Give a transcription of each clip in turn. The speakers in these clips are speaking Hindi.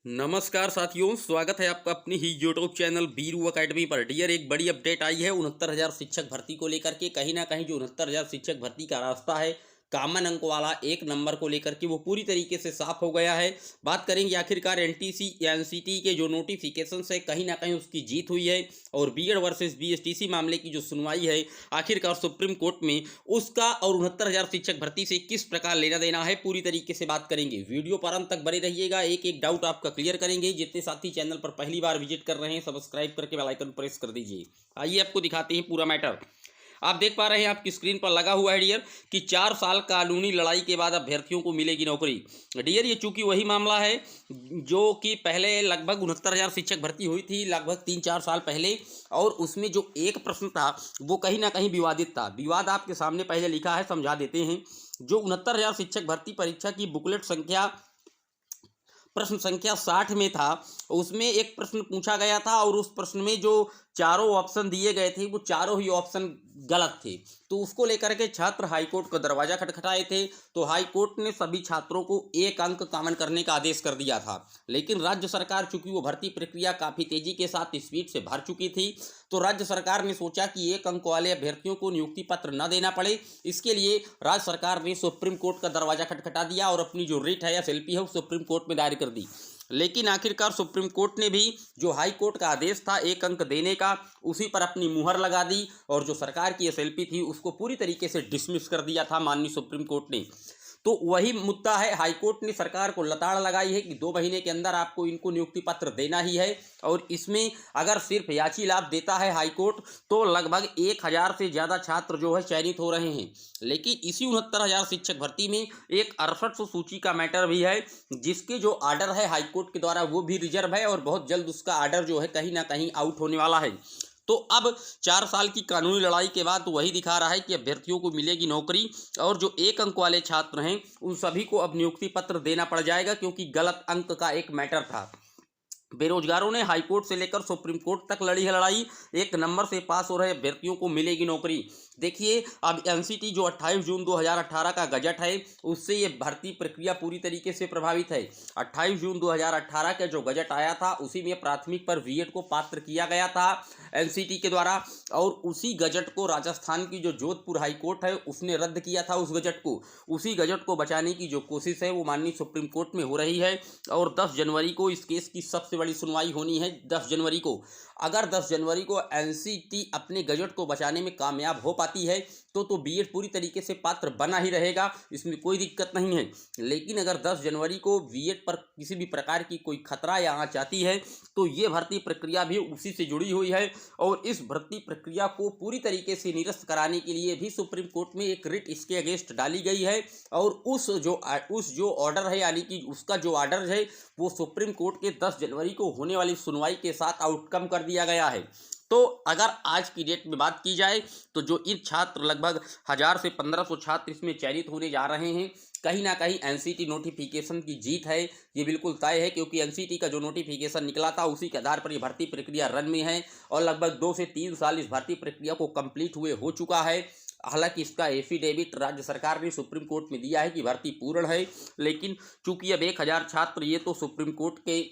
नमस्कार साथियों, स्वागत है आपका अपनी ही यूट्यूब चैनल बीरू अकेडमी पर। डियर, एक बड़ी अपडेट आई है 69,000 शिक्षक भर्ती को लेकर के। कहीं ना कहीं जो 69,000 शिक्षक भर्ती का रास्ता है कॉमन अंक वाला एक नंबर को लेकर के वो पूरी तरीके से साफ हो गया है। बात करेंगे आखिरकार एनटीसी या एनसीटी के जो नोटिफिकेशन है कहीं ना कहीं उसकी जीत हुई है, और बीएड वर्सेस बीएसटीसी मामले की जो सुनवाई है आखिरकार सुप्रीम कोर्ट में, उसका और 69,000 शिक्षक भर्ती से किस प्रकार लेना देना है पूरी तरीके से बात करेंगे। वीडियो पर अंत तक बने रहिएगा, एक एक डाउट आपका क्लियर करेंगे। जितने साथी चैनल पर पहली बार विजिट कर रहे हैं सब्सक्राइब करके बेल आइकन प्रेस कर दीजिए। आइए आपको दिखाते हैं पूरा मैटर। आप देख पा रहे हैं आपकी स्क्रीन पर लगा हुआ है डियर कि 4 साल कानूनी लड़ाई के बाद अभ्यर्थियों को मिलेगी नौकरी। डियर, ये चूंकि वही मामला है जो कि पहले लगभग 69,000 शिक्षक भर्ती हुई थी लगभग 3-4 साल पहले, और उसमें जो एक प्रश्न था वो कहीं ना कहीं विवादित था। विवाद आपके सामने पहले लिखा है, समझा देते हैं। जो 69,000 शिक्षक भर्ती परीक्षा की बुकलेट संख्या प्रश्न संख्या 60 में था, उसमें एक प्रश्न पूछा गया था और उस प्रश्न में जो चारों ऑप्शन दिए गए थे वो चारों ही ऑप्शन गलत थे। तो उसको लेकर के छात्र हाईकोर्ट का दरवाजा खटखटाए थे। तो हाईकोर्ट ने सभी छात्रों को एक अंक कॉमन करने का आदेश कर दिया था। लेकिन राज्य सरकार, चूंकि वो भर्ती प्रक्रिया काफ़ी तेजी के साथ स्पीड से भर चुकी थी, तो राज्य सरकार ने सोचा कि एक अंक वाले अभ्यर्थियों को नियुक्ति पत्र न देना पड़े। इसके लिए राज्य सरकार ने सुप्रीम कोर्ट का दरवाजा खटखटा दिया और अपनी जो रिट है या एसएलपी है वो सुप्रीम कोर्ट में दायर कर दी। लेकिन आखिरकार सुप्रीम कोर्ट ने भी जो हाई कोर्ट का आदेश था एक अंक देने का, उसी पर अपनी मुहर लगा दी, और जो सरकार की एसएलपी थी उसको पूरी तरीके से डिसमिस कर दिया था माननीय सुप्रीम कोर्ट ने। तो वही मुद्दा है, हाईकोर्ट ने सरकार को लताड़ लगाई है कि 2 महीने के अंदर आपको इनको नियुक्ति पत्र देना ही है। और इसमें अगर सिर्फ याची लाभ देता है हाईकोर्ट तो लगभग 1,000 से ज़्यादा छात्र जो है चयनित हो रहे हैं। लेकिन इसी 69,000 शिक्षक भर्ती में एक 6800 सूची का मैटर भी है, जिसके जो आर्डर है हाईकोर्ट के द्वारा वो भी रिजर्व है, और बहुत जल्द उसका आर्डर जो है कहीं ना कहीं आउट होने वाला है। तो अब 4 साल की कानूनी लड़ाई के बाद तो वही दिखा रहा है कि अभ्यर्थियों को मिलेगी नौकरी, और जो एक अंक वाले छात्र हैं उन सभी को अब नियुक्ति पत्र देना पड़ जाएगा, क्योंकि गलत अंक का एक मैटर था। बेरोजगारों ने हाईकोर्ट से लेकर सुप्रीम कोर्ट तक लड़ी है लड़ाई। एक नंबर से पास हो रहे अभ्यर्थियों को मिलेगी नौकरी। देखिए, अब एनसीटी जो 28 जून 2018 का गजट है उससे ये भर्ती प्रक्रिया पूरी तरीके से प्रभावित है। 28 जून 2018 का जो गजट आया था उसी में प्राथमिक पर बीएड को पात्र किया गया था एनसीटी के द्वारा, और उसी गजट को राजस्थान की जो जोधपुर हाईकोर्ट है उसने रद्द किया था। उस गजट को, उसी गजट को बचाने की जो कोशिश है वो माननीय सुप्रीम कोर्ट में हो रही है, और 10 जनवरी को इस केस की सबसे बड़ी सुनवाई होनी है। 10 जनवरी को अगर 10 जनवरी को एनसीटी अपने गजट को बचाने में कामयाब हो पाती है तो बीएड पूरी तरीके से पात्र बना ही रहेगा, इसमें कोई दिक्कत नहीं है। लेकिन अगर 10 जनवरी को बीएड पर किसी भी प्रकार की कोई खतरा या आँच आती है तो ये भर्ती प्रक्रिया भी उसी से जुड़ी हुई है, और इस भर्ती प्रक्रिया को पूरी तरीके से निरस्त कराने के लिए भी सुप्रीम कोर्ट में एक रिट इसके अगेंस्ट डाली गई है। और उस जो ऑर्डर है, यानी कि उसका जो ऑर्डर है वो सुप्रीम कोर्ट के 10 जनवरी को होने वाली सुनवाई के साथ आउटकम कर दिया गया है। तो अगर आज की डेट में बात की जाए तो जो इन छात्र लगभग 1000 से 1500 छात्र इसमें चयनित होने जा रहे हैं, कहीं ना कहीं एनसीटी नोटिफिकेशन की जीत है, ये बिल्कुल तय है। क्योंकि एनसीटी का जो नोटिफिकेशन निकला था उसी के आधार पर ये भर्ती प्रक्रिया रन में है, और लगभग 2 से 3 साल इस भर्ती प्रक्रिया को कंप्लीट हुए हो चुका है। हालांकि इसका एफिडेविट राज्य सरकार ने सुप्रीम कोर्ट में दिया है कि भर्ती पूर्ण है, लेकिन चूंकि अब 1,000 छात्र ये तो सुप्रीम कोर्ट के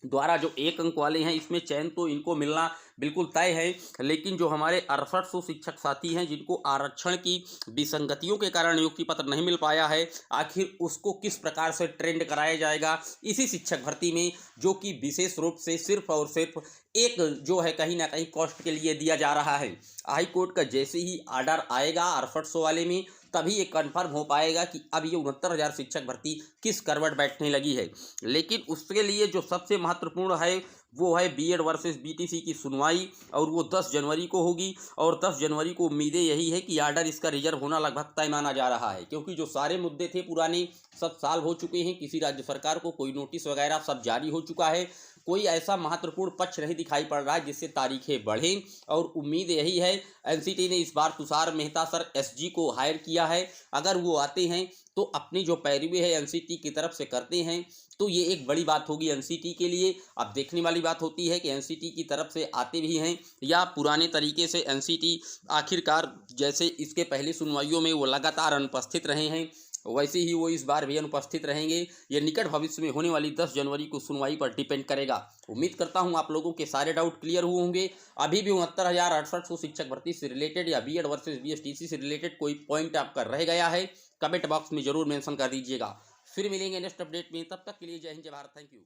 द्वारा जो एक अंक वाले हैं इसमें चयन तो इनको मिलना बिल्कुल तय है। लेकिन जो हमारे 6800 शिक्षक साथी हैं जिनको आरक्षण की विसंगतियों के कारण नियुक्ति पत्र नहीं मिल पाया है, आखिर उसको किस प्रकार से ट्रेंड कराया जाएगा इसी शिक्षक भर्ती में, जो कि विशेष रूप से सिर्फ और सिर्फ एक जो है कहीं ना कहीं कॉस्ट के लिए दिया जा रहा है। हाई कोर्ट का जैसे ही आर्डर आएगा 6800 वाले में, तभी ये कन्फर्म हो पाएगा कि अब ये 69,000 शिक्षक भर्ती किस करवट बैठने लगी है। लेकिन उसके लिए जो सबसे महत्वपूर्ण है वो है बीएड वर्सेस बीटीसी की सुनवाई, और वो 10 जनवरी को होगी। और 10 जनवरी को उम्मीदें यही है कि आर्डर इसका रिजर्व होना लगभग तय माना जा रहा है, क्योंकि जो सारे मुद्दे थे पुराने सब साल हो चुके हैं। किसी राज्य सरकार को कोई नोटिस वगैरह सब जारी हो चुका है, कोई ऐसा महत्वपूर्ण पक्ष नहीं दिखाई पड़ रहा है जिससे तारीखें बढ़ें। और उम्मीद यही है, एनसीटी ने इस बार तुषार मेहता सर एसजी को हायर किया है। अगर वो आते हैं तो अपनी जो पैरवी है एनसीटी की तरफ से करते हैं तो ये एक बड़ी बात होगी एनसीटी के लिए। अब देखने वाली बात होती है कि एनसीटी की तरफ से आते भी हैं या पुराने तरीके से एनसीटी आखिरकार जैसे इसके पहले सुनवाइयों में वो लगातार अनुपस्थित रहे हैं, वैसे ही वो इस बार भी अनुपस्थित रहेंगे। ये निकट भविष्य में होने वाली 10 जनवरी को सुनवाई पर डिपेंड करेगा। उम्मीद करता हूं आप लोगों के सारे डाउट क्लियर हुए होंगे। अभी भी 69,068 शिक्षक भर्ती से रिलेटेड या बीएड वर्सेस बीएसटीसी से रिलेटेड कोई पॉइंट आपका रह गया है, कमेंट बॉक्स में जरूर मेंशन कर दीजिएगा। फिर मिलेंगे नेक्स्ट अपडेट में, तब तक के लिए जय हिंद जय भारत, थैंक यू।